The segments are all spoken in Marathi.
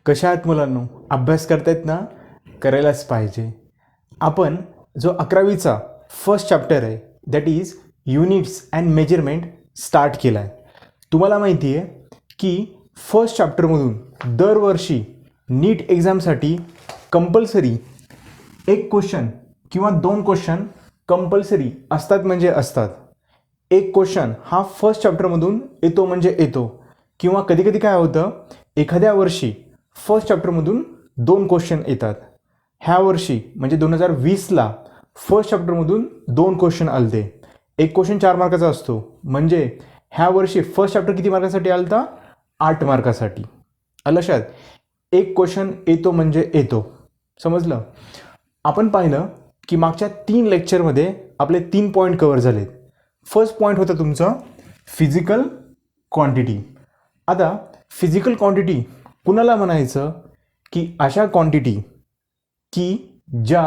कशा आहात मुलांनो? अभ्यास करतायत ना? करायलाच पाहिजे. आपण जो 11वीचा फर्स्ट चॅप्टर आहे that is units and measurement start केला आहे. तुम्हाला माहिती आहे की फर्स्ट चॅप्टरमधून दरवर्षी नीट एक्झामसाठी कंपल्सरी एक क्वेश्चन किंवा 2 क्वेश्चन कंपल्सरी असतात म्हणजे असतात. एक क्वेश्चन हा फर्स्ट चॅप्टरमधून येतो म्हणजे येतो, किंवा कधी कधी काय होतं, एखाद्या वर्षी फर्स्ट चॅप्टरमधून 2 क्वेश्चन येतात. ह्या वर्षी म्हणजे 2020ला फर्स्ट चॅप्टरमधून 2 क्वेश्चन आलते. एक क्वेश्चन 4 मार्काचा असतो, म्हणजे ह्या वर्षी फर्स्ट चॅप्टर किती मार्कासाठी आलता? 8 मार्कासाठी. लक्षात, एक क्वेश्चन येतो म्हणजे येतो. समजलं? आपण पाहिलं की मागच्या 3 लेक्चरमध्ये आपले 3 पॉईंट कव्हर झालेत. फर्स्ट पॉईंट होता तुमचा फिजिकल क्वांटिटी. आता फिजिकल क्वांटिटी कुणाला म्हणायचं? की अशा क्वांटिटी की ज्या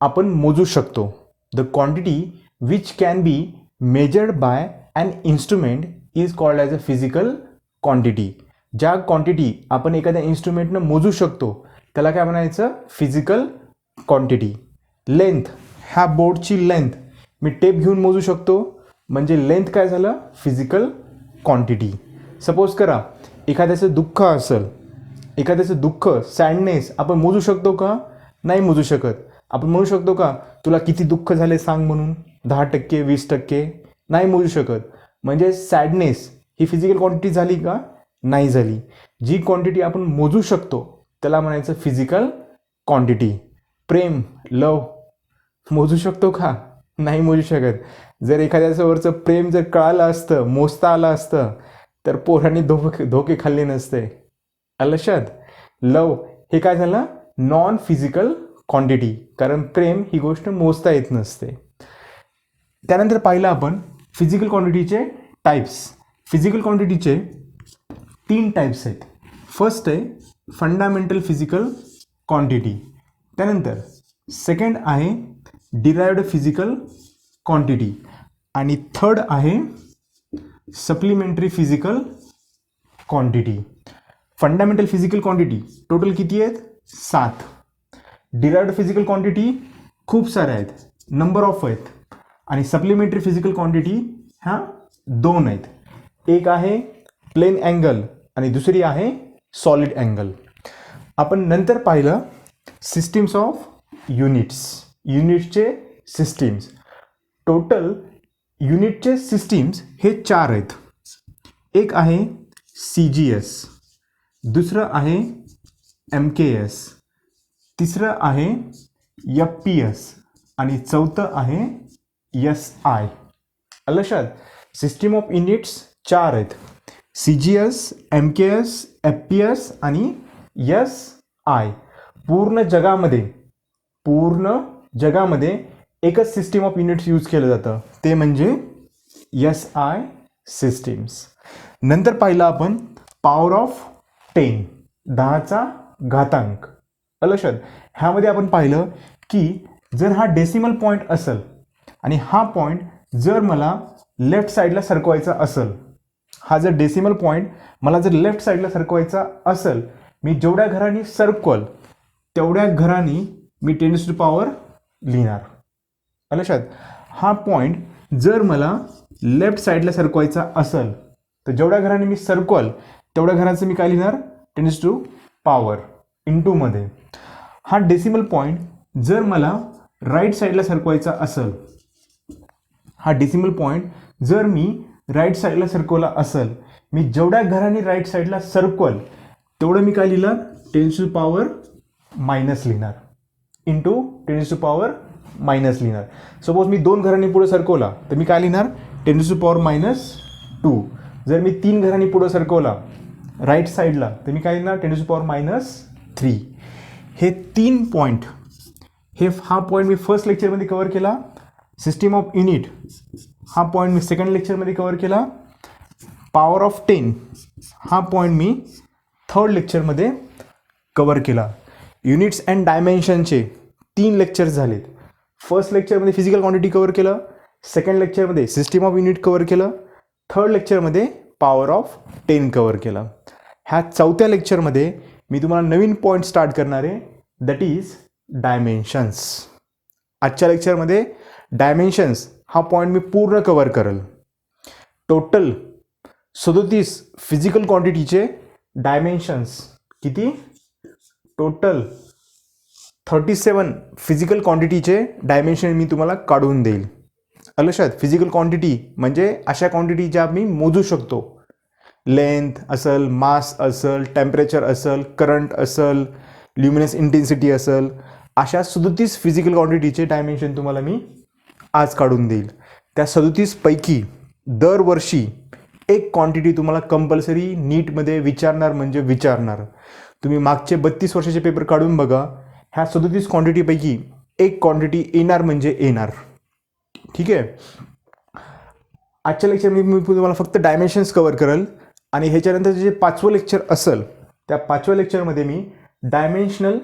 आपण मोजू शकतो. The quantity which can be measured by an instrument is called as a physical quantity. ज्या क्वांटिटी आपण एखाद्या इन्स्ट्रुमेंटनं मोजू शकतो त्याला काय म्हणायचं? Physical quantity. लेंथ, ह्या बोर्डची लेंथ मी टेप घेऊन मोजू शकतो, म्हणजे लेंथ काय झालं? Physical quantity. सपोज करा एखाद्याचं दुःख असेल, एखाद्याचं दुःख, सॅडनेस आपण मोजू शकतो का? नाही मोजू शकत. आपण म्हणू शकतो का तुला किती दुःख झाले सांग म्हणून? 10%, 20%? नाही मोजू शकत. म्हणजे सॅडनेस ही फिजिकल क्वांटिटी झाली का? नाही झाली. जी क्वांटिटी आपण मोजू शकतो त्याला म्हणायचं फिजिकल क्वांटिटी. प्रेम, लव मोजू शकतो का? नाही मोजू शकत. जर एखाद्यावरचं प्रेम जर कळालं असतं, मोजता आलं असतं, तर पोरांनी धोके खाल्ले नसते. लक्षात? लव हे काय झालं? नॉन फिजिकल क्वांटिटी, कारण प्रेम ही गोष्ट मोजता येत नसते. त्यानंतर पाहिलं आपण फिजिकल क्वांटिटीचे टाईप्स. फिजिकल क्वांटिटीचे 3 टाईप्स आहेत. फर्स्ट आहे फंडामेंटल फिजिकल क्वांटिटी. त्यानंतर सेकंड आहे डिराइव्ड फिजिकल क्वांटिटी. आणि थर्ड आहे supplementary physical quantity. Fundamental physical quantity total किती आहेत? 7. डिराइव्ड फिजिकल क्वांटिटी खूप साऱ्या आहेत, नंबर ऑफ आहेत. आणि सप्लिमेंटरी फिजिकल क्वांटिटी ह्या 2 आहेत. एक आहे प्लेन अँगल आणि दुसरी आहे सॉलिड अँगल. आपण नंतर पाहिलं सिस्टीम्स ऑफ युनिट्स. युनिट्सचे सिस्टीम्स. टोटल युनिटचे सिस्टीम्स हे 4 आहेत. एक आहे CGS, दुसरं आहे MKS, तिसरं आहे FPS आणि चौथं आहे SI. लक्षात, सिस्टीम ऑफ युनिट्स 4 आहेत. CGS, MKS, FPS आणि SI. पूर्ण जगामध्ये एकच सिस्टीम ऑफ युनिट्स यूज केलं जातं, ते म्हणजे SI सिस्टीम्स. नंतर पाहिलं आपण पॉवर ऑफ 10, 10चा घातांक. लक्षात, ह्यामध्ये आपण पाहिलं की जर हा डेसिमल पॉईंट असेल आणि हा पॉईंट जर मला लेफ्ट साईडला सरकवायचा असेल, हा जर डेसिमल पॉईंट मला जर लेफ्ट साईडला सरकवायचा असेल, मी जेवढ्या घरांनी सरकवल तेवढ्या घरांनी मी 10⁻⁴ लिहिणार. लक्षात, हा पॉईंट जर मला लेफ्ट साईडला सरकवायचा असेल तर जेवढ्या घरांनी मी सरकवल तेवढ्या घराचं मी काय लिहिणार? 10⁻⁴ इंटूमध्ये. हा डेसिमल पॉईंट जर मला राईट साईडला सरकवायचा असेल, हा डेसिमल पॉईंट जर मी राईट साईडला सरकवला असेल, मी जेवढ्या घरांनी राईट साईडला सरकवल तेवढं मी काय लिहिणार? 10⁻⁻ लिहिणार इंटू 10⁻⁻ लिहिणार. सपोज मी 2 घरांनी पुढे सरकवला तर मी काय लिहिणार? 10⁻². जर मी 3 घरांनी पुढे सरकवला राईट साईडला तर मी काय लिहिणार? 10⁻³ हे 3 पॉईंट, हा पॉईंट मी फर्स्ट लेक्चरमध्ये कव्हर केला. सिस्टीम ऑफ युनिट हा पॉईंट मी सेकंड लेक्चरमध्ये कव्हर केला. पॉवर ऑफ 10 हा पॉईंट मी थर्ड लेक्चरमध्ये कव्हर केला. युनिट्स अँड डायमेन्शनचे 3 लेक्चर्स झालेत. फर्स्ट लेक्चरमध्ये फिजिकल क्वांटिटी कव्हर केलं, सेकंड लेक्चरमध्ये सिस्टीम ऑफ युनिट कव्हर केलं, थर्ड लेक्चरमध्ये पॉवर ऑफ 10 कव्हर केलं. ह्या 4थ्या लेक्चरमध्ये मी तुम्हाला नवीन पॉईंट स्टार्ट करणार आहे, दॅट इज डायमेन्शन्स. आजच्या लेक्चरमध्ये डायमेन्शन्स हा पॉईंट मी पूर्ण कव्हर करेल. टोटल 37 फिजिकल क्वांटिटीचे डायमेन्शन्स, किती? टोटल 37 फिजिकल क्वांटिटीचे डायमेन्शन मी तुम्हाला काढून देईल. लक्षात, फिजिकल क्वांटिटी म्हणजे अशा क्वांटिटी ज्या मी मोजू शकतो. लेंथ असेल, मास असेल, टेम्परेचर असेल, करंट असेल, ल्युमिनस इंटेन्सिटी असेल, अशा 37 फिजिकल क्वांटिटीचे डायमेन्शन तुम्हाला मी आज काढून देईल. त्या 37 पैकी दरवर्षी एक क्वांटिटी तुम्हाला कंपल्सरी नीटमध्ये विचारणार म्हणजे विचारणार. तुम्ही मागचे 32 वर्षाचे पेपर काढून बघा, ह्या 37 क्वांटिटीपैकी एक क्वांटिटी येणार म्हणजे येणार. ठीक आहे. आजच्या लेक्चरमध्ये मी तुम्हाला फक्त डायमेन्शन्स कव्हर करेल आणि ह्याच्यानंतर जे 5वं लेक्चर असेल त्या 5व्या लेक्चरमध्ये मी डायमेन्शनल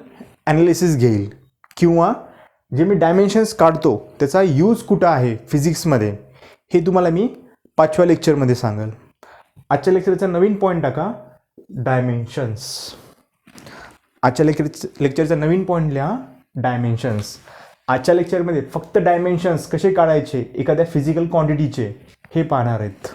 ॲनालिसिस घेईल, किंवा जे मी डायमेन्शन्स काढतो त्याचा यूज कुठं आहे फिजिक्समध्ये हे तुम्हाला मी 5व्या लेक्चरमध्ये सांगेल. आजच्या लेक्चरचा नवीन पॉईंट टाका, डायमेन्शन्स. आजच्या लेक्चरचा नवीन पॉईंट लिहा, डायमेन्शन्स. आजच्या लेक्चरमध्ये फक्त डायमेन्शन्स कसे काढायचे एखाद्या फिजिकल क्वांटिटीचे हे पाहणार आहेत.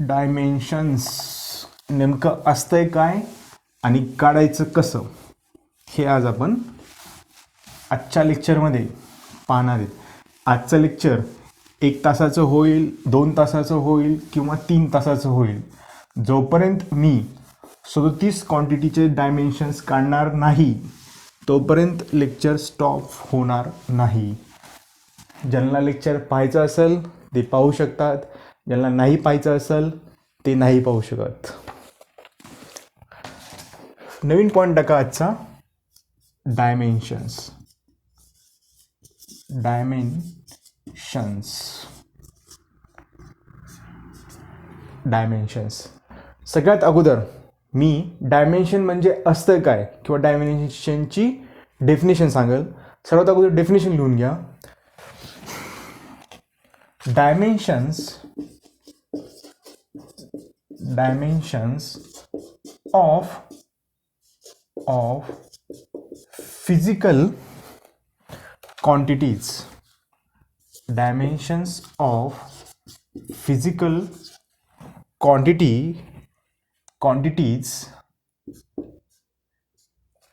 डायमेन्शन्स नेमकं असतंय काय आणि काढायचं कसं हे आज आपण आजच्या लेक्चरमध्ये पाहणार आहेत. आजचं लेक्चर 1 तासाचं होईल, 2 तासाचं होईल किंवा 3 तासाचं होईल. जोपर्यंत मी 37 क्वांटिटीचे डायमेन्शन्स काढणार नाही तोपर्यंत लेक्चर स्टॉप होणार नाही. ज्यांना लेक्चर पाहायचं असेल ते पाहू शकतात, ज्यांना नाही पाहायचं असेल ते नाही पाहू शकत. नवीन पॉईंट टाका आजचा, डायमेन्शन्स. डायमेन्शन्स सगळ्यात अगोदर मी डायमेन्शन म्हणजे असतं काय किंवा डायमेन्शनची डेफिनेशन सांगेल. सर्वात अगोदर डेफिनेशन लिहून घ्या. Dimensions of physical quantities. Dimensions of physical quantities.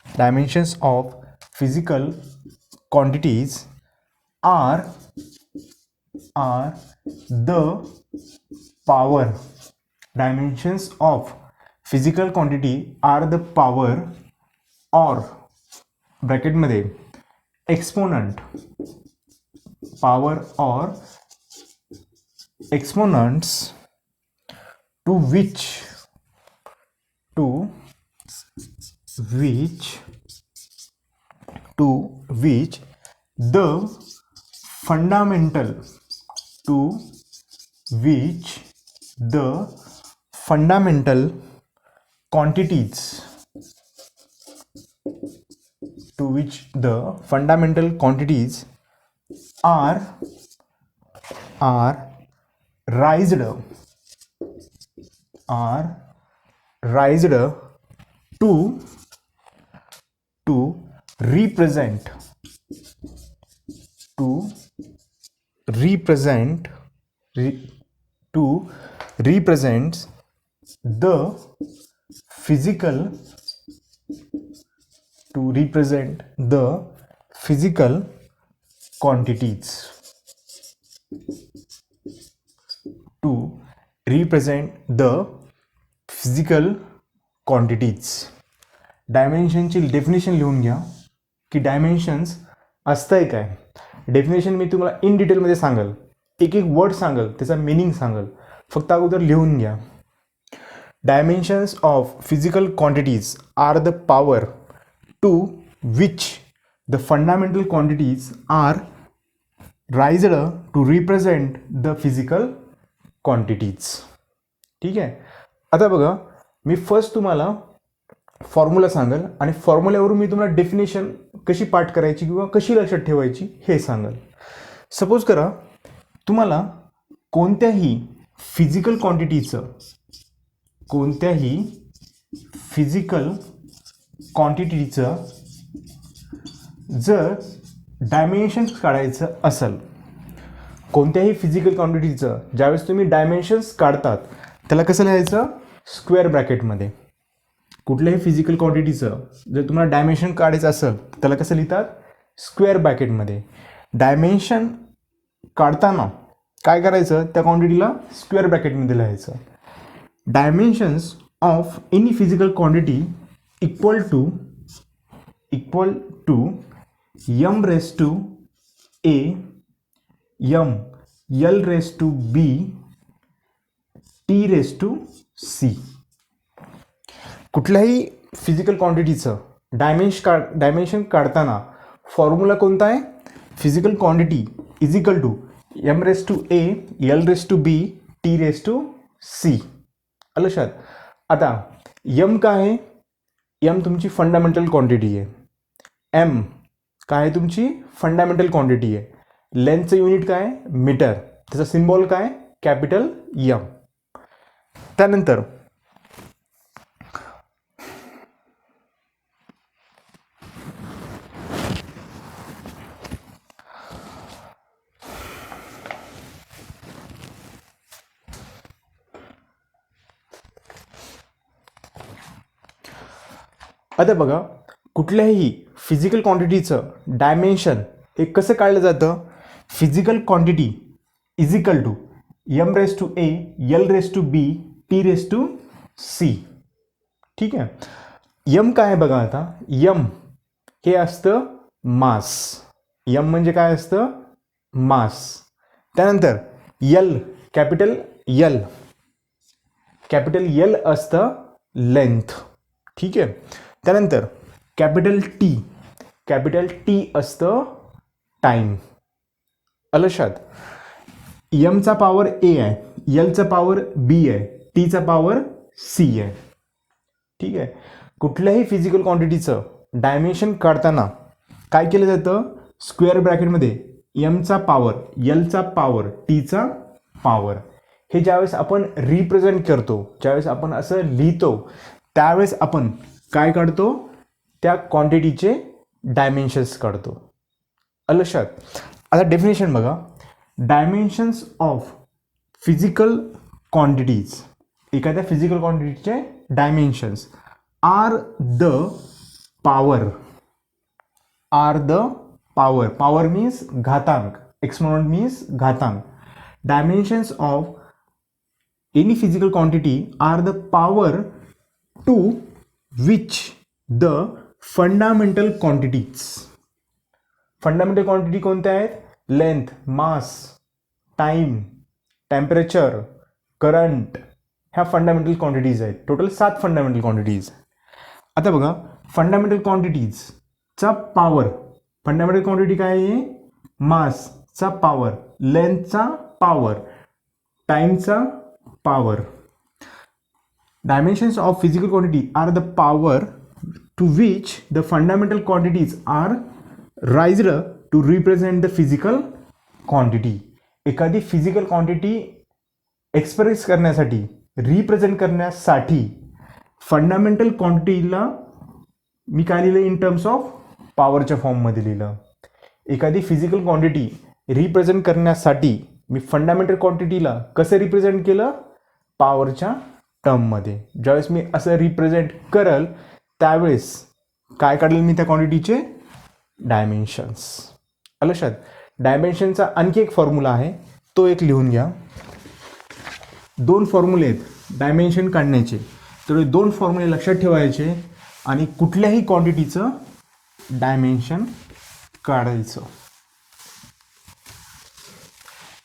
Dimensions of physical quantities are the power. Dimensions of physical quantity are the power or bracket मध्ये exponent, power or exponents to which the fundamental quantities are raised to represent the physical quantities. To represent the physical quantities. डायमेन्शनची डेफिनेशन लिहून घ्या की डायमेन्शन्स असतंय काय. डेफिनेशन मी तुम्हाला इन डिटेलमध्ये सांगेल, एक एक वर्ड सांगेल, त्याचा मिनिंग सांगेल. फक्त अगोदर लिहून घ्या. Dimensions of physical quantities are the power to which the fundamental quantities are raised to represent the physical quantities. ठीक आहे. आता बघा, मी फर्स्ट तुम्हाला फॉर्म्युला सांगेल आणि फॉर्म्युल्यावरून मी तुम्हाला डेफिनेशन कशी पाठ करायची किंवा कशी लक्षात ठेवायची हे सांगेल. सपोज करा तुम्हाला कोणत्याही फिजिकल क्वांटिटीचं जर डायमेन्शन्स काढायचं असेल, कोणत्याही फिजिकल क्वांटिटीचं ज्यावेळेस तुम्ही डायमेन्शन्स काढतात त्याला कसं लिहायचं? स्क्वेअर ब्रॅकेटमध्ये. कुठल्याही फिजिकल क्वांटिटीचं जर तुम्हाला डायमेन्शन काढायचं असेल त्याला कसं लिहितात? स्क्वेअर ब्रॅकेटमध्ये. डायमेन्शन काढताना काय करायचं? त्या क्वांटिटीला स्क्वेअर ब्रॅकेटमध्ये लिहायचं. Dimensions of any physical quantity equal to m raise to a m l raise to b t raise to c. कुठल्याही फिजिकल क्वांटिटीचं डायमेन्शन काढताना फॉर्म्युला कोणता आहे? Physical quantity is equal to m raise to a l raise to b t raise to c. लक्षात. आता m काय आहे? m तुमची फंडामेंटल क्वांटिटी आहे. m काय आहे? तुमची फंडामेंटल क्वांटिटी आहे. लेंथचं युनिट काय आहे? मीटर. त्याचा सिम्बॉल काय? Capital M. त्यानंतर आता बघा, कुठल्याही फिजिकल क्वांटिटीचं डायमेन्शन हे कसं काढलं जातं? Physical quantity is equal to m raise to a l raise to b t raise to c. ठीक आहे. m काय आहे बघा. आता m हे असतं मास. m म्हणजे काय असतं? मास. त्यानंतर l कॅपिटल l असतं लेंथ. ठीक आहे. त्यानंतर कॅपिटल T असतं टाईम. लक्षात. एमचा पॉवर ए आहे, एलचा पॉवर बी आहे, टीचा पॉवर सी आहे. ठीक आहे. कुठल्याही फिजिकल क्वांटिटीचं डायमेन्शन काढताना काय केलं जातं? स्क्वेअर ब्रॅकेटमध्ये एमचा पॉवर, एलचा पॉवर, टीचा पॉवर. हे ज्यावेळेस आपण रिप्रेझेंट करतो, ज्यावेळेस आपण असं लिहितो त्यावेळेस आपण काय काढतो? त्या क्वांटिटीचे डायमेन्शन्स काढतो. लक्षात. आता डेफिनेशन बघा. डायमेन्शन्स ऑफ फिजिकल क्वांटिटीज, एखाद्या फिजिकल क्वांटिटीचे dimensions are the power means घातांक, एक्सपोनेंट मीन्स घातांक. Dimensions of any physical quantity are the power to which the fundamental quantities. Fundamental quantity कोणत्या आहेत? Length, mass, time, temperature, current. ह्या फंडामेंटल क्वांटिटीज आहेत. Total 7 fundamental quantities. आता बघा, फंडामेंटल क्वांटिटीजचा पॉवर. फंडामेंटल क्वांटिटी काय आहे? मासचा पॉवर, लेंथचा पॉवर, टाइमचा power. Dimensions of physical quantity are the power to which the fundamental quantities are raised to represent the physical quantity. एखादी फिजिकल क्वांटिटी एक्सप्रेस करण्यासाठी, रिप्रेझेंट करण्यासाठी फंडामेंटल क्वांटिटीला मी काय लिहिलं? इन टर्म्स ऑफ पॉवरच्या फॉर्ममध्ये लिहिलं. एखादी फिजिकल क्वांटिटी रिप्रेझेंट करण्यासाठी मी फंडामेंटल क्वांटिटीला कसं रिप्रेझेंट केलं? पॉवरच्या टर्ममध्ये. ज्यावेळेस मी असं रिप्रेझेंट करल त्यावेळेस काय काढेल मी? त्या क्वांटिटीचे डायमेन्शन्स. लक्षात. डायमेन्शनचा आणखी एक फॉर्म्युला आहे, तो एक लिहून घ्या. 2 फॉर्म्युले आहेत डायमेन्शन काढण्याचे. तर 2 फॉर्म्युले लक्षात ठेवायचे आणि कुठल्याही क्वांटिटीचं डायमेन्शन काढायचं.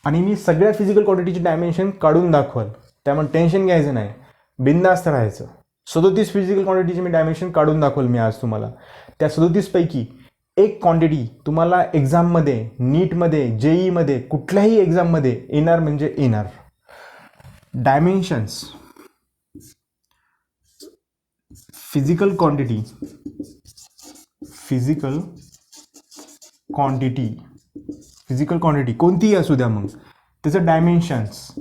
आणि मी सगळ्या फिजिकल क्वांटिटीचे डायमेन्शन काढून दाखवल, त्यामुळे टेन्शन घ्यायचं नाही, बिंदास्त राहायचं. 37 फिजिकल क्वांटिटीचे मी डायमेन्शन काढून दाखवल मी आज तुम्हाला. त्या 37 पैकी एक क्वांटिटी तुम्हाला एक्झाममध्ये, नीटमध्ये, जेईमध्ये, कुठल्याही एक्झाममध्ये येणार म्हणजे येणार. डायमेन्शन्स फिजिकल क्वांटिटी कोणतीही असू द्या, मग त्याचं dimensions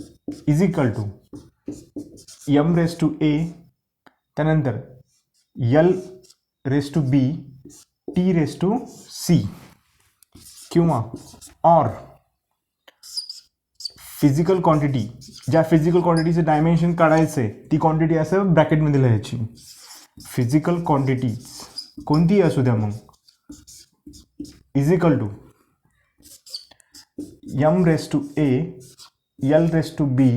is equal to M raise to A, त्यानंतर L raise to B T raise to C, किंवा ऑर फिजिकल क्वांटिटी, ज्या फिजिकल क्वांटिटीचं डायमेन्शन काढायचं आहे ती क्वांटिटी असं ब्रॅकेटमध्ये लिहायची. फिजिकल क्वांटिटीज कोणतीही असू द्या मग is equal to M raise to A, L raise to B,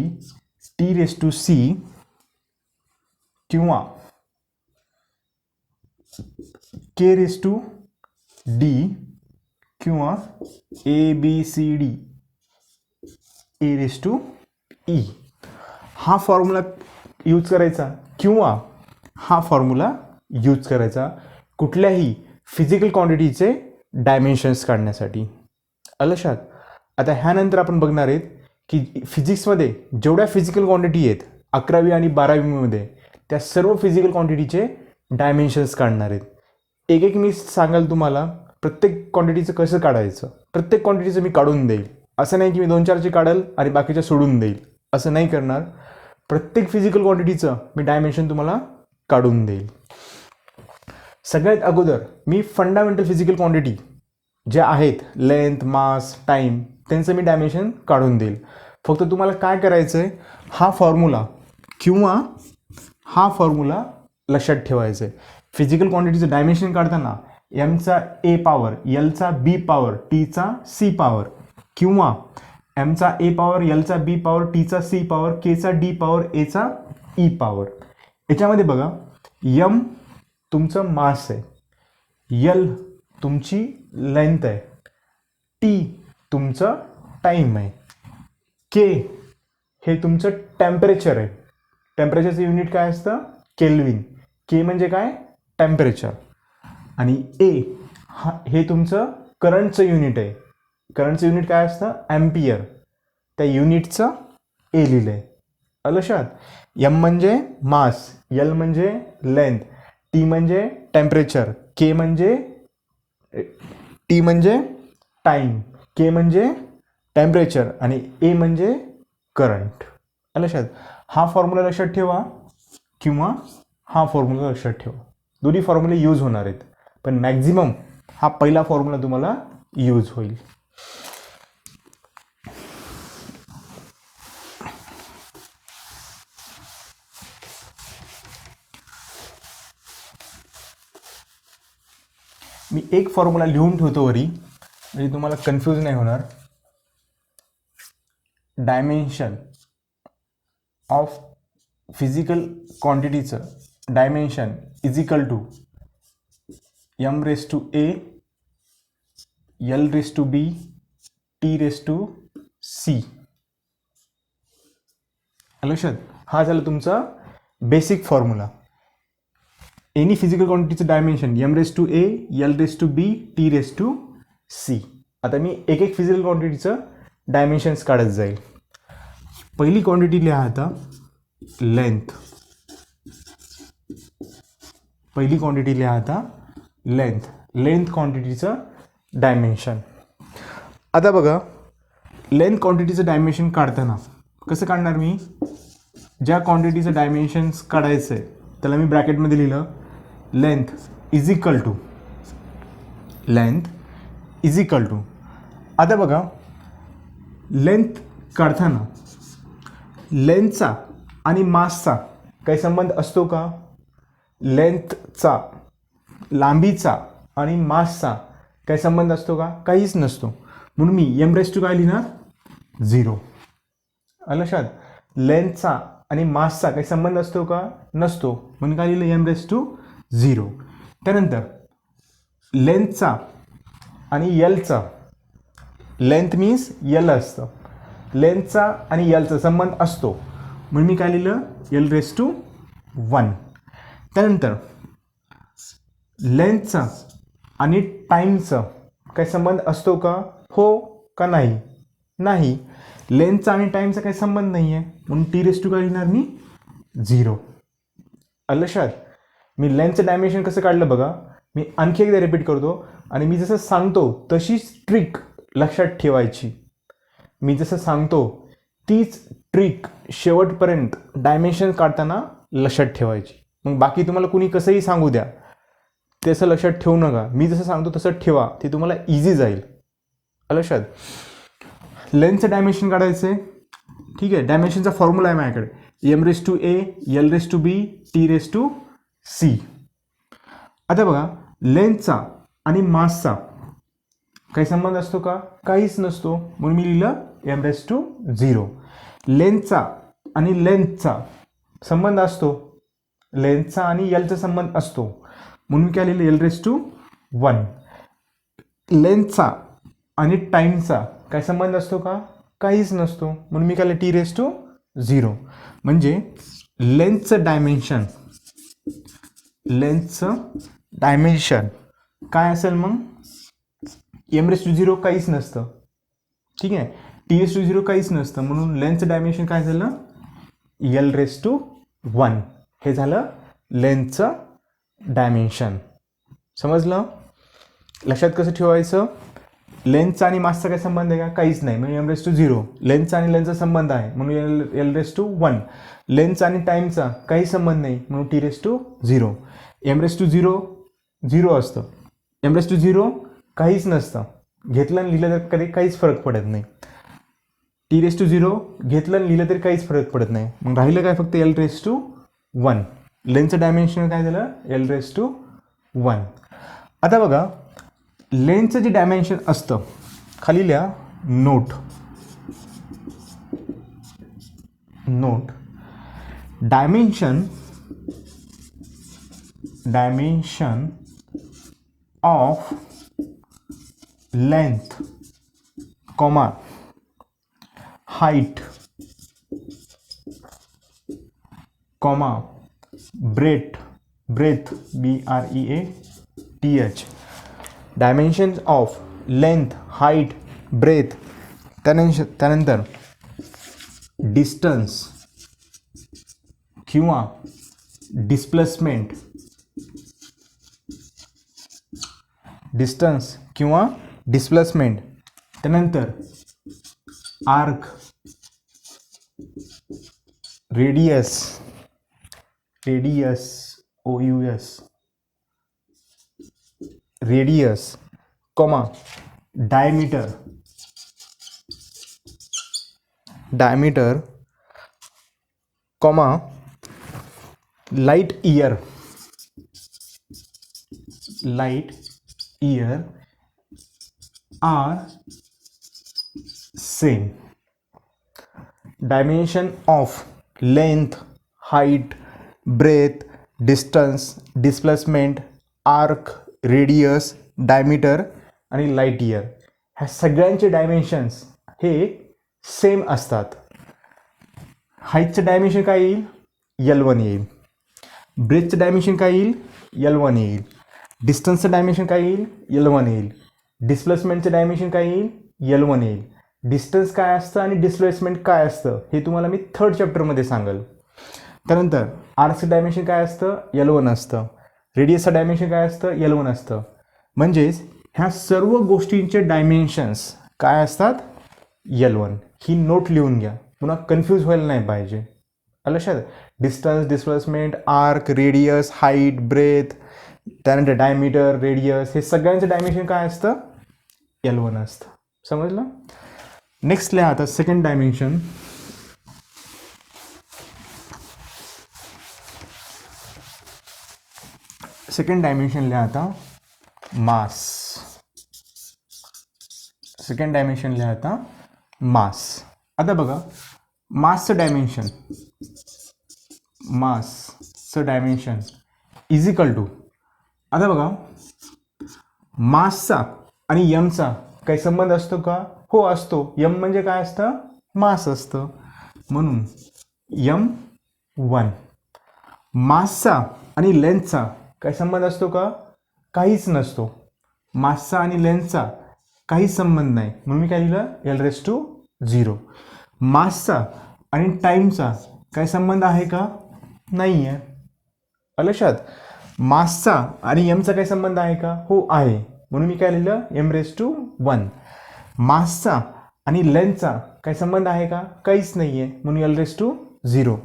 T raise to C, किंवा के रेस टू डी, किंवा A B C D, A raise to E. हा फॉर्म्युला यूज करायचा किंवा हा फॉर्म्युला यूज करायचा कुठल्याही फिजिकल क्वांटिटीचे डायमेन्शन्स काढण्यासाठी. लक्षात. आता ह्यानंतर आपण बघणार आहेत की फिजिक्समध्ये जेवढ्या फिजिकल क्वांटिटी आहेत 11वी आणि 12वीमध्ये त्या सर्व फिजिकल क्वांटिटीचे डायमेन्शन्स काढणार आहेत. एक एक मी सांगाल तुम्हाला प्रत्येक क्वांटिटीचं कसं काढायचं. प्रत्येक क्वांटिटीचं मी काढून देईल. असं नाही की मी 2-4चे काढेल आणि बाकीच्या सोडून देईल, असं नाही करणार. प्रत्येक फिजिकल क्वांटिटीचं मी डायमेन्शन तुम्हाला काढून देईल. सगळ्यात अगोदर मी फंडामेंटल फिजिकल क्वांटिटी ज्या आहेत लेंथ, मास, टाईम, त्यांचं मी डायमेन्शन काढून देईल. फक्त तुम्हाला काय करायचं आहे, हा फॉर्म्युला किंवा हा फॉर्म्युला लक्षात ठेवायचं आहे. फिजिकल क्वांटिटीचं डायमेन्शन काढताना एमचा ए पॉवर, एलचा बी पॉवर, टीचा सी पॉवर, किंवा एमचा ए पॉवर, एलचा बी पॉवर, टीचा सी पॉवर, केचा डी पॉवर, एचा ई पॉवर. याच्यामध्ये बघा, एम तुमचं मास आहे, यल तुमची लेंथ आहे, टी तुमचं टाईम आहे, के हे तुमचं टेम्परेचर आहे. टेम्परेचरचं युनिट काय असतं, केल्विन. के म्हणजे काय, टेम्परेचर. आणि ए हे तुमचं करंटचं युनिट आहे. करंटचं युनिट काय असतं, ॲम्पियर. त्या युनिटचं ए लिहिलं आहे. लक्षात. एम म्हणजे मास, यल म्हणजे लेंथ, टी म्हणजे टेम्परेचर, के म्हणजे टी म्हणजे टाईम, के म्हणजे टेम्परेचर आणि ए म्हणजे करंट. लक्षात. हा फॉर्म्युला लक्षात ठेवा किंवा हा फॉर्म्युला लक्षात ठेवा. दोन्ही फॉर्म्युले यूज होणार आहेत, पण मॅक्झिमम हा पहिला फॉर्म्युला तुम्हाला यूज होईल. मी एक फॉर्म्युला लिहून ठेवतो वरी, म्हणजे तुम्हाला कन्फ्यूज नाही होणार. डायमेन्शन ऑफ फिजिकल क्वांटिटीचं dimension is equal to M raise to A, L raise to B, T raise to C. लक्षात. हा झाला तुमचा बेसिक फॉर्म्युला. एनी फिजिकल क्वांटिटीचं dimension M raise to A, L raise to B, T raise to C. आता मी एक एक फिजिकल क्वांटिटीचं डायमेन्शन्स काढत जाईल. पहिली क्वांटिटी लिहा आता लेंथ. पहिली क्वांटिटी लिहा आता लेंथ. Length क्वांटिटीचं dimension. आता बघा, लेंथ क्वांटिटीचं डायमेन्शन काढताना कसं काढणार मी, ज्या क्वांटिटीचं डायमेन्शन्स काढायचं आहे त्याला मी ब्रॅकेटमध्ये लिहिलं length is equal to, length is equal to. आता बघा, लेंथ काढताना लेंथचा आणि मासचा काही संबंध असतो का. लेंथचा, लांबीचा आणि मासचा काही संबंध असतो का, काहीच नसतो. म्हणून मी एम रेस टू काय लिहिणार, 0. लक्षात. लेंथचा आणि मासचा काही संबंध असतो का, नसतो, म्हणून काय लिहिलं, एम रेस टू 0. त्यानंतर लेंथचा आणि यलचा, लेंथ मीन्स यल असतं, लेंथचा आणि यलचा संबंध असतो, म्हणून मी काय लिहिलं, यल रेस टू 1. त्यानंतर लेंथचा आणि टाईमचा काही संबंध असतो का, हो का नाही, नाही. लेंथचा आणि टाईमचा काही संबंध नाही आहे, म्हणून टी रेस टू काय लिहिणार मी, 0. लक्षात. मी लेन्थचं डायमेन्शन कसं काढलं बघा, मी आणखी एकदा रिपीट करतो आणि मी जसं सांगतो तशीच ट्रिक लक्षात ठेवायची. मी जसं सांगतो तीच ट्रिक शेवटपर्यंत डायमेन्शन काढताना लक्षात ठेवायची. मग बाकी तुम्हाला कुणी कसंही सांगू द्या, तसं लक्षात ठेवू नका. मी जसं सांगतो तसं ठेवा, ते तुम्हाला इझी जाईल. लक्षात. लेन्थचं डायमेन्शन काढायचं आहे. ठीक आहे. डायमेन्शनचा फॉर्म्युला आहे माझ्याकडे, m⁴a l⁴b t⁻c. आता बघा, लेन्थचा आणि मासचा काही संबंध असतो का? काहीच नसतो. म्हणून मी लिहिलं m⁴0. लेन्थचा आणि लेंथचा संबंध असतो, लेन्थचा आणि एलचा संबंध असतो, म्हणून काय लिहिलं l⁴1. लेन्थचा आणि टाईमचा काय संबंध असतो का? काहीच नसतो, म्हणून मी काय लिहिलं t⁻0. म्हणजे लेन्थचं डायमेन्शन काय असेल? मग m⁴0 काहीच नसतं. ठीक आहे. t⁻0 काहीच नसतं, म्हणून लेन्थचं डायमेन्शन काय झालं? l⁴1. हे झालं लेन्थचं डायमेन्शन. समजलं? लक्षात कसं ठेवायचं? लेन्थचा आणि मासचा काय संबंध आहे का? काहीच नाही, म्हणून m⁴0. लेन्थचा आणि लेन्थचा संबंध आहे, म्हणून l⁴1. लेन्थचा आणि टाईमचा काही संबंध नाही, म्हणून t⁻0. m⁴0 0 असतं, m⁴0 काहीच नसतं. घेतलं आणि लिहिलं तर कधी काहीच फरक पडत नाही. t⁻0 घेतलं आणि लिहिलं तरी काहीच फरक पडत नाही. मग राहिलं काय? फक्त l⁴1. लेन्थचं डायमेन्शन काय झालं? l⁴1. आता बघा, लेन्थचं जे डायमेन्शन असतं, खाली लिहा note. Dimension of length, height, breadth, BREATH. Dimension of length, height, breadth. त्यानंतर डिस्टन्स किंवा डिस्प्लेसमेंट, त्यानंतर arc, radius diameter, light year are same. Dimension of length, height, breadth, distance, displacement, arc, radius, diameter आणि लाईट इयर, ह्या सगळ्यांचे डायमेन्शन्स हे सेम असतात. हाईटचं डायमेन्शन काय येईल? l1 येईल. ब्रेथचं डायमेन्शन काय येईल? l1 येईल. डिस्टन्सचं डायमेन्शन काय येईल? l1 येईल. डिस्प्लेसमेंटचं डायमेन्शन काय येईल? l1 येईल. डिस्टन्स काय असतं आणि डिस्प्लेसमेंट काय असतं हे तुम्हाला मी 3rd चॅप्टरमध्ये सांगेल. त्यानंतर आर्कचं डायमेन्शन काय असतं? l1 असतं. रेडियसचं डायमेन्शन काय असतं? l1 असतं. म्हणजेच ह्या सर्व गोष्टींचे डायमेन्शन्स काय असतात? l1. ही नोट लिहून घ्या, पुन्हा कन्फ्यूज व्हायला नाही पाहिजे. लक्षात. Distance, displacement, arc, radius, height, breadth, त्यानंतर डायमीटर, रेडियस, हे सगळ्यांचं डायमेन्शन काय असतं? l1 असतं. समजलं? नेक्स्ट लिहा आता सेकंड डायमेन्शन. सेकंड डायमेन्शन लिहा आता मास. सेकंड डायमेन्शन लिहा आता मास. आता बघा, मासचं डायमेन्शन इज इक्वल टू, आता बघा मासचा आणि यमचा काही संबंध असतो का? हो असतो. यम म्हणजे काय असतं? मास असतं, म्हणून m1. मासचा आणि लेंथचा काही संबंध असतो का? काहीच नसतो. मासचा आणि लेंथचा काहीच संबंध नाही, म्हणून मी काय लिहिलं? l⁴0. मासचा आणि टाईमचा काही संबंध आहे का? नाही आहे. लक्षात. मासचा आणि एमचा काही संबंध आहे का? हो आहे. म्हणून मी काय लिहिलं? m⁻1. मासचा आणि लेंथचा काही संबंध आहे का? काहीच नाही आहे, म्हणून l⁻0.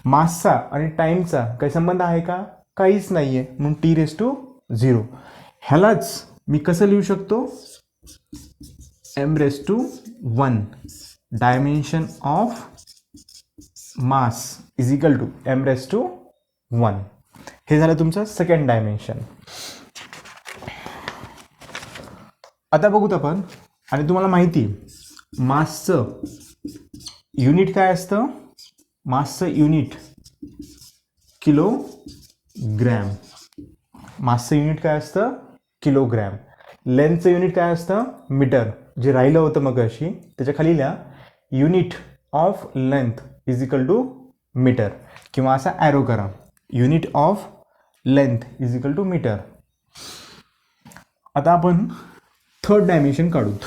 मासचा आणि टाईमचा काही संबंध आहे का? काहीच नाही आहे, म्हणून t⁻0. ह्यालाच मी कसं लिहू शकतो? m⁻1 dimension of mass is equal to m⁻1. हे झालं तुमचं सेकंड डायमेन्शन. आता बघूत आपण, आणि तुम्हाला माहिती मासचं युनिट काय असतं? मासचं युनिट किलोग्रॅम. मासचं युनिट काय असतं? किलोग्रॅम. लेंथचं युनिट काय असतं? मीटर. जे राहिलं होतं मग अशी त्याच्या खाली लिहा unit of length is equal to metre, किंवा असा ॲरो करा unit of length is equal to metre. आता आपण थर्ड डायमेन्शन काढूत.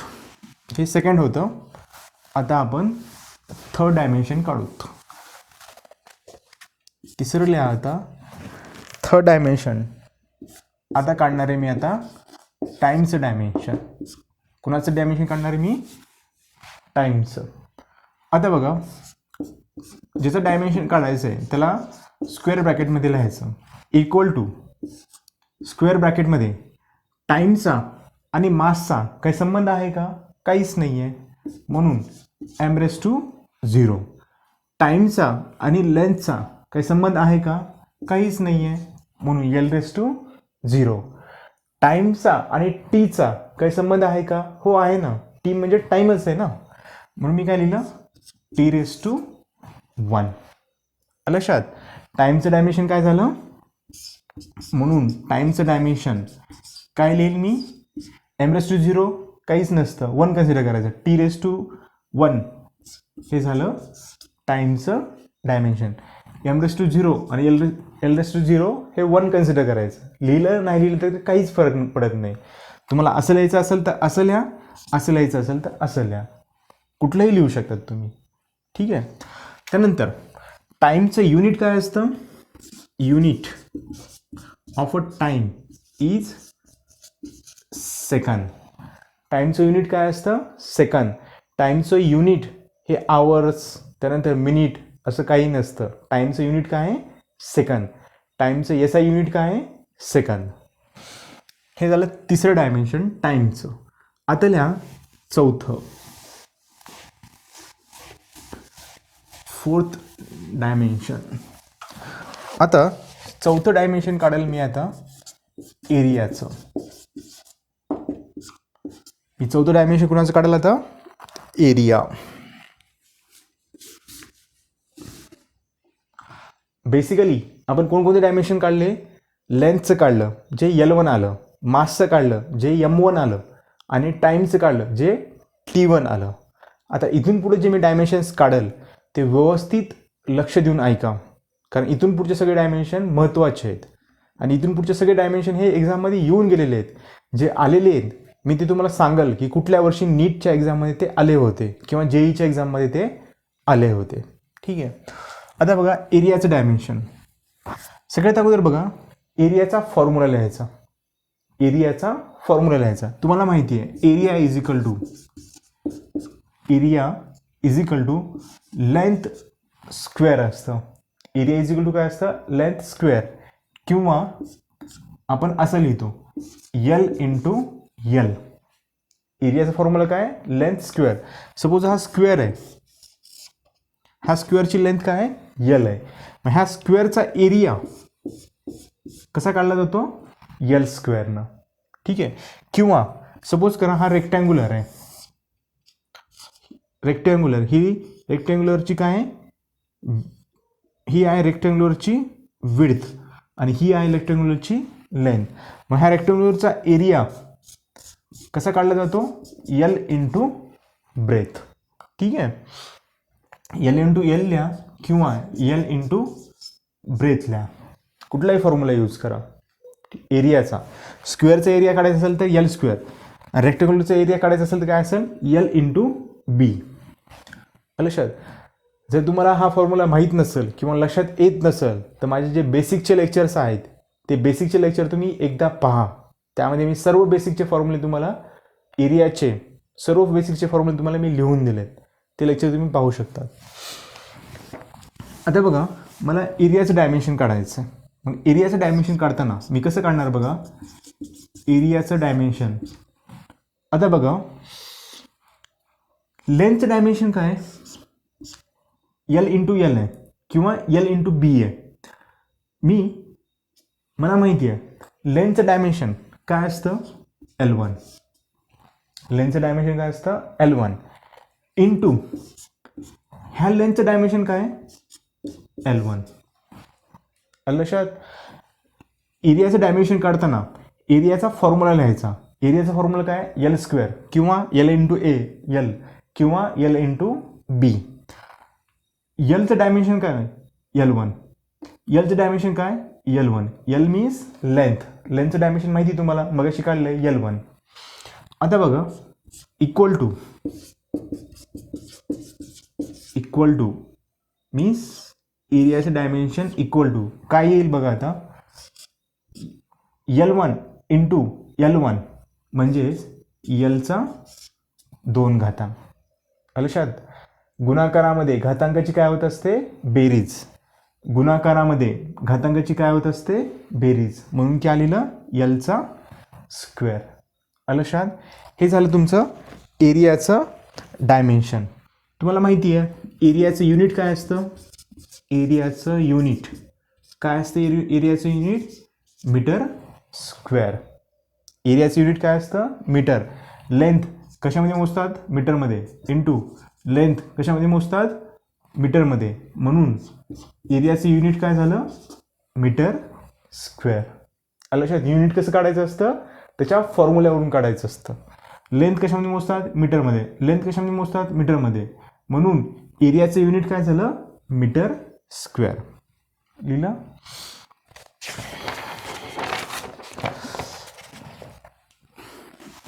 हे सेकंड होतं. आता आपण थर्ड डायमेन्शन काढूत. तिसरं लिहा आता थर्ड डायमेन्शन. आता काढणार आहे मी आता टाईमचं डायमेन्शन. कुणाचं डायमेन्शन काढणार आहे मी? टाईमचं. आता बघा, ज्याचं डायमेन्शन काढायचं आहे त्याला स्क्वेअर ब्रॅकेटमध्ये लिहायचं. इक्वल टू स्क्वेअर ब्रॅकेटमध्ये टाईमचा आणि मासचा काही संबंध आहे का? काहीच नाही आहे, म्हणून m⁻0. टाईमचा आणि लेंथचा काही संबंध आहे का? काहीच नाही आहे, म्हणून l⁻0. टाईमचा आणि टीचा काही संबंध आहे का? हो आहे ना, टी म्हणजे टाईमच आहे ना, म्हणून मी काय लिहिलं? t⁻1. लक्षात, टाईमचं डायमेन्शन काय झालं? म्हणून टाईमचं डायमेन्शन काय लिहिलं मी? m⁻0 काहीच नसतं, 1 कन्सिडर करायचं. t⁻1 हे झालं टाईमचं डायमेन्शन. m⁻0 आणि l⁻0 हे 1 कन्सिडर करायचं. लिहिलं नाही लिहिलं तर काहीच फरक पडत नाही. तुम्हाला असं लिहायचं असेल तर असं लिहा, असं लिहायचं असेल तर असं लिहा, कुठलंही लिहू शकतात तुम्ही. ठीक आहे. त्यानंतर टाईमचं युनिट काय असतं? Unit of a time is second. टाईमचं युनिट काय असतं? सेकंद. टाईमचं युनिट हे आवर्स, त्यानंतर मिनिट असं काही नसतं. टाईमचं युनिट काय आहे? सेकंद. टाईमचं SI युनिट काय आहे? सेकंद. हे झालं तिसरं डायमेन्शन टाईमचं. आता लिहा चौथं, फोर्थ डायमेन्शन. आता चौथं डायमेन्शन काढेल मी आता एरियाचं. मी चौथं डायमेन्शन कुणाचं काढेल आता? एरिया. बेसिकली आपण कोणकोणते डायमेन्शन काढले? लेंथचं काढलं जे L1 आलं, मासचं काढलं जे m1 आलं, आणि टाईमचं काढलं जे t1 आलं. आता इथून पुढे जे मी डायमेन्शन्स काढेल ते व्यवस्थित लक्ष देऊन ऐका, कारण इथून पुढचे सगळे डायमेन्शन महत्त्वाचे आहेत. आणि इथून पुढचे सगळे डायमेन्शन हे एक्झाममध्ये येऊन गेलेले आहेत. जे आलेले आहेत मी ते तुम्हाला सांगाल की कुठल्या वर्षी नीटच्या एक्झाममध्ये ते आले होते किंवा JEEच्या एक्झाममध्ये ते आले होते. ठीक आहे. आता बघा एरियाचं डायमेन्शन. सगळ्यात अगोदर बघा एरियाचा फॉर्म्युला लिहायचा. एरियाचा फॉर्म्युला लिहायचा. तुम्हाला माहिती आहे area is equal to length square असतं. एरिया इज इक्वल टू काय असतं? लेंथ स्क्वेअर, किंवा आपण असं लिहितो L × L. एरियाचा फॉर्म्युला काय? Length square. सपोज हा स्क्वेअर आहे, ह्या स्क्वेअरची लेंथ काय आहे? L आहे. मग ह्या स्क्वेअरचा एरिया कसा काढला जातो? L² ठीक आहे. किंवा सपोज करा हा रेक्टँग्युलर आहे. रेक्टँग्युलर, ही रेक्टँग्युलरची काय आहे? ही आहे रेक्टँग्युलरची विड्थ आणि ही आहे रेक्टँग्युलरची लेंथ. मग ह्या रेक्टँग्युलरचा एरिया कसा काढला जातो? L × breadth. ठीक आहे. L × L लिहा किंवा L × ब्रेथ लिहा, कुठलाही फॉर्म्युला यूज करा. एरियाचा स्क्वेअरचा एरिया काढायचा असेल तर L², रेक्टँग्युलरचा एरिया काढायचा असेल तर काय असेल? L × B. लक्षात. जर तुम्हाला हा फॉर्म्युला माहीत नसेल किंवा लक्षात येत नसेल तर माझे जे बेसिकचे लेक्चर्स आहेत ते बेसिकचे लेक्चर तुम्ही एकदा पहा. त्यामध्ये मी सर्व बेसिकचे फॉर्म्युले तुम्हाला, एरियाचे सर्व बेसिकचे फॉर्म्युले तुम्हाला मी लिहून दिलेत. ते लेक्चर तुम्ही पाहू शकता. आता बघा, मला एरियाचं डायमेन्शन काढायचं आहे. मग एरियाचं डायमेन्शन काढताना मी कसं काढणार बघा, एरियाचं डायमेन्शन. आता बघा, लेंथचं डायमेन्शन काय आहे, एल इंटू एल आहे किंवा एल इंटू बी आहे. मला माहिती आहे लेंथचं डायमेन्शन काय असतं, L1. लेंथचं डायमेन्शन काय असतं, L1 इंटू ह्या लेंथचं डायमेन्शन काय आहे, L1. लक्षात. एरियाचं डायमेन्शन काढताना एरियाचा फॉर्म्युला लिहायचा. एरियाचा फॉर्म्युला काय, एल स्क्वेअर किंवा एल इंटू ए एल किंवा एल इंटू बी. एलचं डायमेन्शन काय, L1. एलचं डायमेन्शन काय, L1. L means length. लेंथचं डायमेन्शन माहिती आहे तुम्हाला, मगाशी काढलं आहे L1. आता बघा, इक्वल टू मीन्स एरियाचं डायमेन्शन इक्वल टू काय येईल बघा. आता L1 इंटू L1 म्हणजेच एलचा 2 घातांक. लक्षात. गुणाकारामध्ये घातांकाची काय होत असते, बेरीज. गुणाकारामध्ये घातांकाची काय होत असते, बेरीज. म्हणून काय लिहिलं, एलचा स्क्वेअर. लक्षात. हे झालं तुमचं एरियाचं डायमेन्शन. तुम्हाला माहिती आहे एरियाचं युनिट काय असतं, एरियाचं युनिट काय असतं, एरियाचं युनिट मीटर स्क्वेअर. एरियाचं युनिट काय असतं, मीटर. लेंथ कशामध्ये मोजतात, मीटरमध्ये. इंटू लेंथ कशामध्ये मोजतात, मीटरमध्ये. म्हणून एरियाचं युनिट काय झालं, मीटर स्क्वेअर. लक्षात. युनिट कसं काढायचं असतं, त्याच्या फॉर्म्युल्यावरून काढायचं असतं. लेंथ कशामध्ये मोजतात, मीटरमध्ये. लेंथ कशामध्ये मोजतात, मीटरमध्ये. म्हणून एरियाचं युनिट काय झालं, मीटर स्क्वेअर. लिहिलं.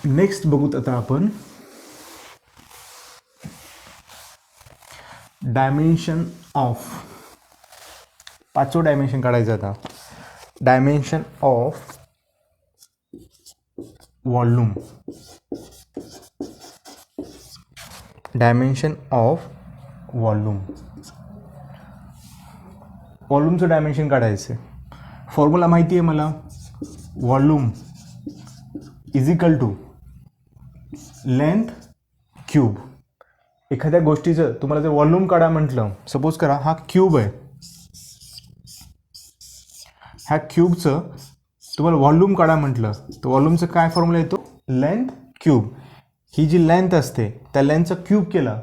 नेक्स्ट बघूत आता आपण डायमेन्शन ऑफ. 5वं डायमेन्शन काढायचं आता. Dimension of volume. Dimension of volume. वॉल्यूमचं डायमेन्शन काढायचं आहे. फॉर्म्युला माहिती आहे मला, volume is equal to length cube. एखाद्या गोष्टीचं तुम्हाला जर वॉल्यूम काढा म्हटलं, सपोज करा हा क्यूब आहे, ह्या क्यूबचं तुम्हाला वॉल्यूम काढा म्हटलं तर वॉल्यूमचं काय फॉर्म्युला येतो, लेंथ क्यूब. ही जी लेंथ असते त्या लेंथचं क्यूब केलं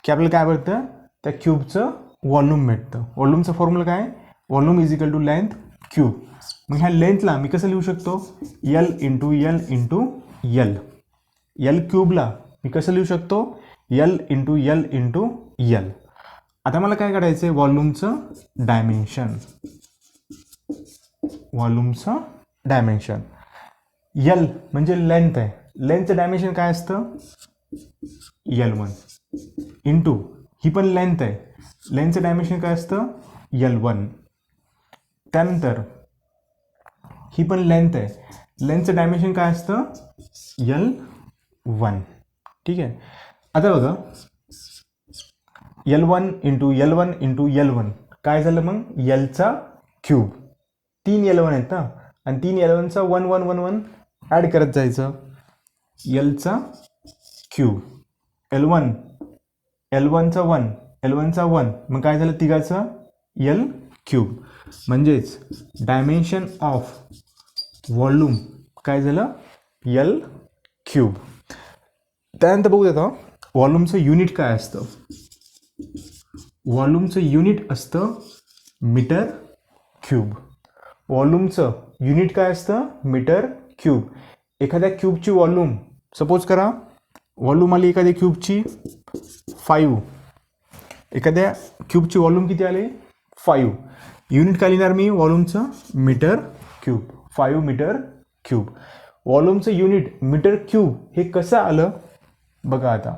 की आपल्याला काय भेटतं, त्या क्यूबचं वॉल्यूम भेटतं. वॉल्यूमचं फॉर्म्युला काय, volume is equal to length cube. मग ह्या लेंथला मी कसं लिहू शकतो, L into L into L. एल क्यूबला मी कसं लिहू शकतो, L into L into L. आता मला काय काढायचं आहे, वॉल्यूमचं डायमेन्शन. वॉल्यूमचं डायमेन्शन. एल म्हणजे लेंथ आहे. लेंथचं डायमेन्शन काय असतं, L1 इंटू ही पण लेंथ आहे, लेंथचं डायमेन्शन काय असतं, L1. त्यानंतर ही पण लेंथ आहे, लेंथचं डायमेन्शन काय असतं, L1. ठीक आहे. आता बघा, L1 into L1 into L1 काय झालं मग, एलचा क्यूब. 3 L1 आहेत ना, आणि 3 L1चा 1 1 1 1 ॲड करत जायचं. एलचा क्यूब, L1 L1चा 1 L1चा 1, मग काय झालं तिघाचं एल क्यूब. म्हणजेच डायमेन्शन ऑफ वॉल्यूम काय झालं, एल क्यूब. त्यानंतर बघू आता वॉल्यूमचं युनिट काय असतं. वॉल्यूमचं युनिट असतं मीटर क्यूब. वॉल्यूमचं युनिट काय असतं, मीटर क्यूब. एखाद्या क्यूबची वॉल्यूम सपोज करा, वॉल्यूम आली एखाद्या क्यूबची 5. एखाद्या क्यूबची वॉल्यूम किती आले, 5. युनिट काय लिहिणार मी, वॉल्यूमचं मीटर क्यूब. 5 metre cube. वॉल्यूमचं युनिट मीटर क्यूब हे कसं आलं बघा. आता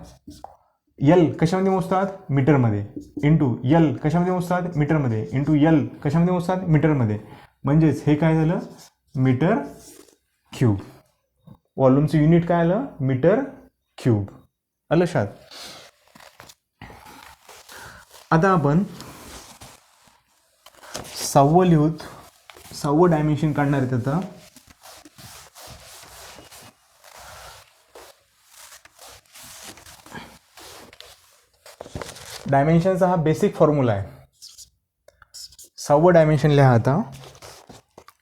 एल कशामध्ये मोजतात, मीटरमध्ये. इंटू एल कशामध्ये मोजतात, मीटरमध्ये. इंटू एल कशामध्ये मोजतात, मीटरमध्ये. म्हणजेच हे काय झालं, मीटर क्यूब. व्हॉल्यूमचं युनिट काय आलं, मीटर क्यूब. आलं लक्षात. आता आपण 6वं लिहूत. 6वं डायमेन्शन काढणार आहेत आता. डायमेन्शनचा हा बेसिक फॉर्म्युला आहे. 6वं डायमेन्शन लिहा आता.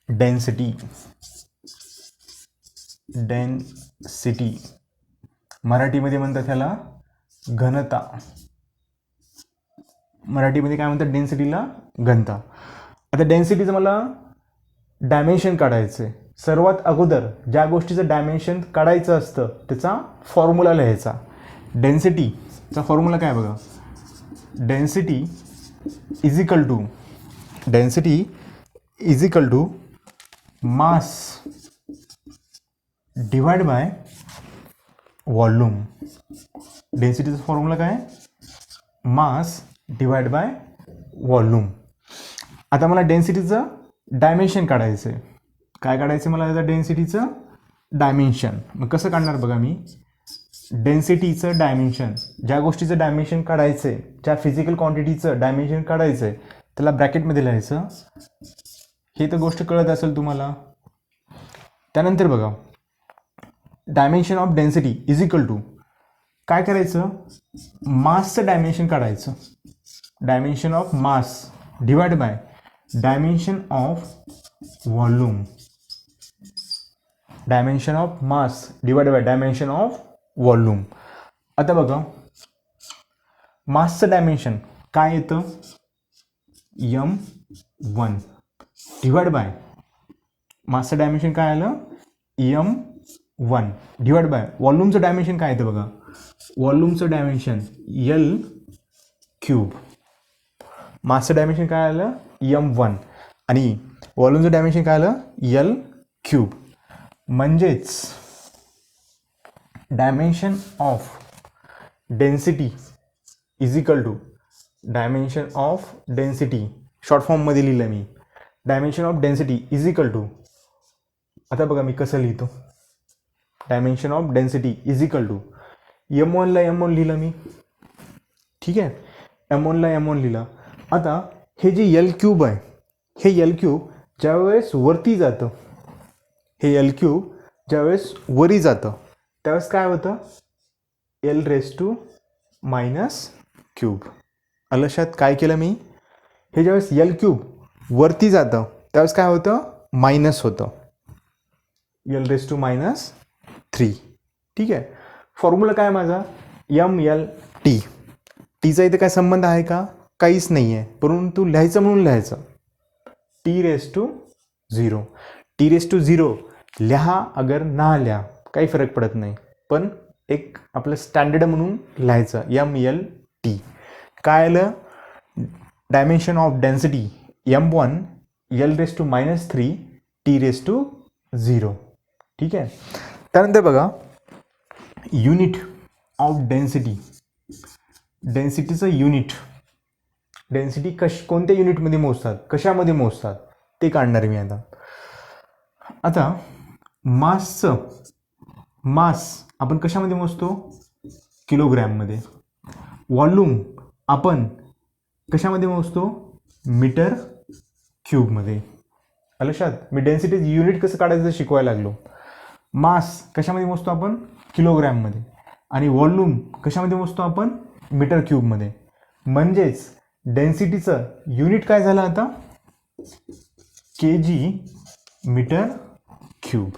डेन्सिटी. डेन्सिटी मराठीमध्ये म्हणतात ह्याला घनता. मराठीमध्ये काय म्हणतात डेन्सिटीला, घनता. आता डेन्सिटीचं मला डायमेन्शन काढायचं आहे. सर्वात अगोदर ज्या गोष्टीचं डायमेन्शन काढायचं असतं त्याचा फॉर्म्युला लिहायचा. डेन्सिटीचा फॉर्म्युला काय बघा, density is equal to mass divide by volume. डेन्सिटीचा फॉर्म्युला काय, मास डिवाइड बाय व्हॉल्यूम. आता मला डेन्सिटीचं डायमेन्शन काढायचं आहे. काय काढायचं मला याचा, डेन्सिटीचं डायमेन्शन. मग कसं काढणार बघा मी, डेन्सिटीचं डायमेन्शन, ज्या गोष्टीचं डायमेन्शन काढायचं आहे, ज्या फिजिकल क्वांटिटीचं डायमेन्शन काढायचं आहे त्याला ब्रॅकेटमध्ये लिहायचं. हे तर गोष्ट कळत असेल तुम्हाला. त्यानंतर बघा, dimension of density is equal to काय करायचं, मासचं डायमेन्शन काढायचं. Dimension of mass divide by dimension of volume. Dimension of mass divide by dimension of volume. आता बघा, मासचं डायमेन्शन काय येतं, m1 डिवाइड बाय, मासचं डायमेन्शन काय आलं, m1 डिवाइड बाय व्हॉल्यूमचं डायमेन्शन काय येतं बघा, व्हॉल्यूमचं डायमेन्शन l क्यूब. मासचं डायमेन्शन काय आलं, m1 आणि व्हॉल्यूमचं डायमेन्शन काय आलं, l क्यूब. म्हणजेच dimension of density is equal to dimension of density, short फॉर्ममध्ये लिहिलं मी. Dimension of density is equal to, आता बघा मी कसं लिहितो, dimension of density is equal to m1ला m1 लिहिलं मी, ठीक आहे. m1ला m1 लिहिलं. आता हे जे l क्यूब आहे, हे l क्यूब ज्यावेळेस वरती जातं, हे l क्यूब ज्यावेळेस वरी जातं त्यावेळेस काय होतं, l⁻⁻³ लक्षात. काय केलं मी, हे ज्यावेळेस l क्यूब वरती जातं त्यावेळेस काय होतं, मायनस होतं, l⁻³ ठीक आहे. फॉर्म्युला काय माझा, mlt. टीचा इथे काय संबंध आहे का, काहीच नाही आहे, परंतु लिहायचं म्हणून लिहायचं. t⁻0 लिहा अगर ना लिहा काही फरक पडत नाही, पण एक आपलं स्टँडर्ड म्हणून लिहायचं mlt. काय आलं, dimension of density m1 l⁻³ t⁻0 ठीक आहे. त्यानंतर बघा, युनिट ऑफ डेन्सिटी, डेन्सिटीचं युनिट, डेन्सिटी कोणत्या युनिटमध्ये मोजतात, कशामध्ये मोजतात ते काढणार मी आता. आता मास आपण कशामध्ये मोजतो, किलोग्रॅममध्ये. व्हॉल्यूम आपण कशामध्ये मोजतो, मीटर क्यूबमध्ये. लक्षात, मी डेन्सिटी युनिट कसं काढायचं शिकवायला लागलो. मास कशामध्ये मोजतो आपण, किलोग्रॅममध्ये, आणि व्हॉल्यूम कशामध्ये मोजतो आपण, मीटर क्यूबमध्ये. म्हणजेच डेन्सिटीचं युनिट काय झालं आता, kg मीटर क्यूब.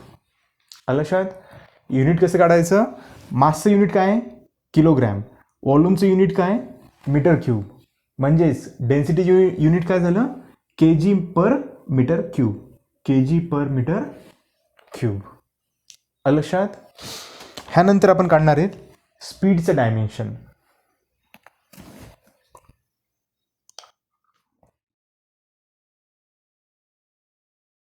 लक्षात, युनिट कसं काढायचं, मासचं युनिट काय आहे, किलोग्रॅम, व्हॉल्यूमचं युनिट काय, मीटर क्यूब. म्हणजेच डेन्सिटी युनिट काय झालं, kg/m³, kg/m³. लक्षात. ह्यानंतर आपण काढणार आहेत स्पीडचं डायमेन्शन.